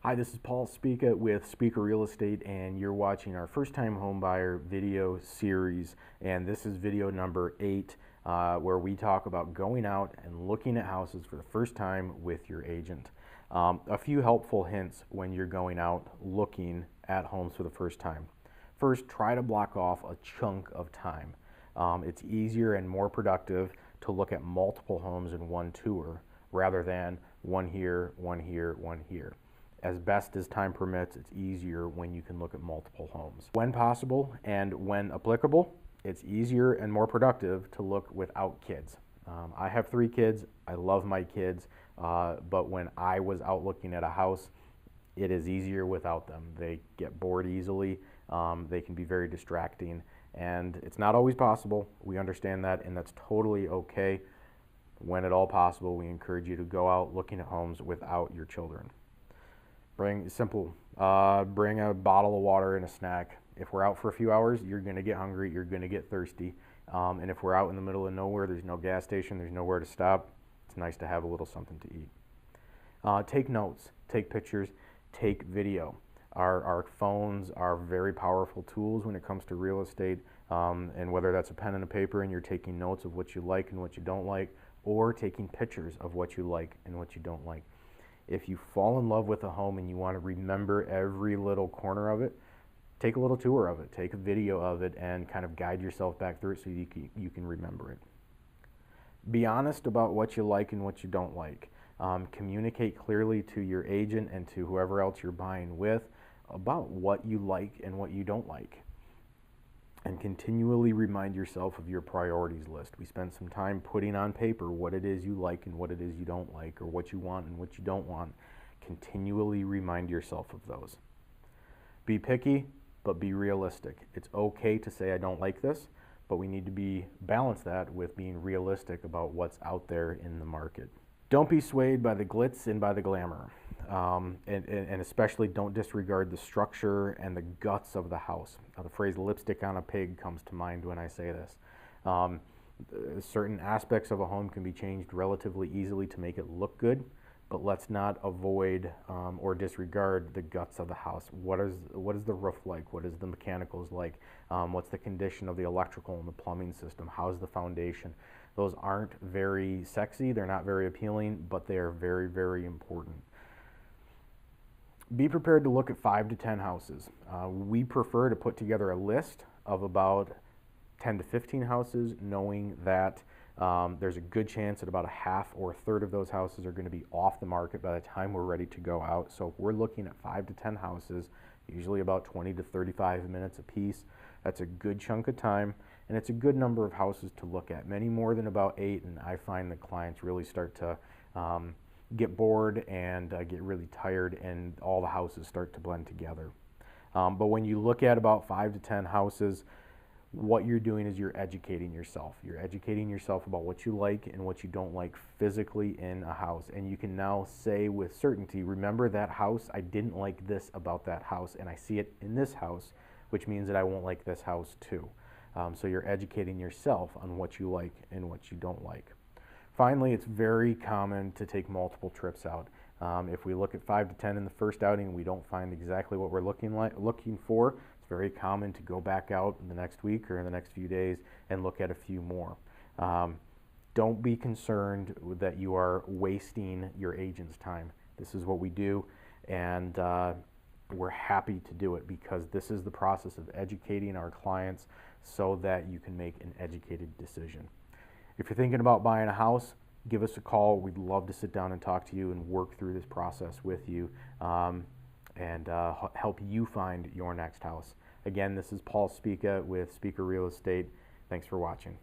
Hi, this is Paul Spica with Spica Real Estate, and you're watching our first time homebuyer video series. And this is video number 8, where we talk about going out and looking at houses for the first time with your agent. A few helpful hints when you're going out looking at homes for the first time. First, try to block off a chunk of time. It's easier and more productive to look at multiple homes in one tour rather than one here, one here, one here. As best as time permits, it's easier when you can look at multiple homes. When possible and when applicable, it's easier and more productive to look without kids. I have 3 kids. I love my kids, but when I was out looking at a house, it is easier without them. They get bored easily. They can be very distracting, and it's not always possible. We understand that, and that's totally okay. When at all possible, we encourage you to go out looking at homes without your children. Bring a bottle of water and a snack. If we're out for a few hours, you're going to get hungry, you're going to get thirsty. And if we're out in the middle of nowhere, there's no gas station, there's nowhere to stop, it's nice to have a little something to eat. Take notes, take pictures, take video. Our phones are very powerful tools when it comes to real estate, and whether that's a pen and a paper and you're taking notes of what you like and what you don't like, or taking pictures of what you like and what you don't like. If you fall in love with a home and you want to remember every little corner of it, take a little tour of it, take a video of it, and kind of guide yourself back through it so you can remember it. Be honest about what you like and what you don't like. Communicate clearly to your agent and to whoever else you're buying with about what you like and what you don't like. And continually remind yourself of your priorities list. We spend some time putting on paper what it is you like and what it is you don't like, or what you want and what you don't want. Continually remind yourself of those. Be picky, but be realistic. It's okay to say I don't like this, but we need to balance that with being realistic about what's out there in the market. Don't be swayed by the glitz and by the glamour, and especially don't disregard the structure and the guts of the house. The phrase lipstick on a pig comes to mind when I say this. Certain aspects of a home can be changed relatively easily to make it look good, but let's not avoid or disregard the guts of the house. What is the roof like? What is the mechanicals like? What's the condition of the electrical and the plumbing system? How's the foundation? Those aren't very sexy, they're not very appealing, but they are very, very important. Be prepared to look at 5 to 10 houses. We prefer to put together a list of about 10 to 15 houses, knowing that there's a good chance that about a half or a third of those houses are going to be off the market by the time we're ready to go out. So if we're looking at 5 to 10 houses, usually about 20 to 35 minutes a piece, that's a good chunk of time, and it's a good number of houses to look at, many more than about 8, and I find that clients really start to get bored and get really tired, and all the houses start to blend together. But when you look at about 5 to 10 houses, what you're doing is you're educating yourself. You're educating yourself about what you like and what you don't like physically in a house. And you can now say with certainty, remember that house, I didn't like this about that house, and I see it in this house, which means that I won't like this house too. So you're educating yourself on what you like and what you don't like. Finally, it's very common to take multiple trips out. If we look at 5 to 10 in the first outing and we don't find exactly what we're looking for, it's very common to go back out in the next week or in the next few days and look at a few more. Don't be concerned that you are wasting your agent's time. This is what we do, and we're happy to do it because this is the process of educating our clients so that you can make an educated decision. If you're thinking about buying a house, give us a call. We'd love to sit down and talk to you and work through this process with you and help you find your next house. Again, this is Paul Spica with Spica Real Estate. Thanks for watching.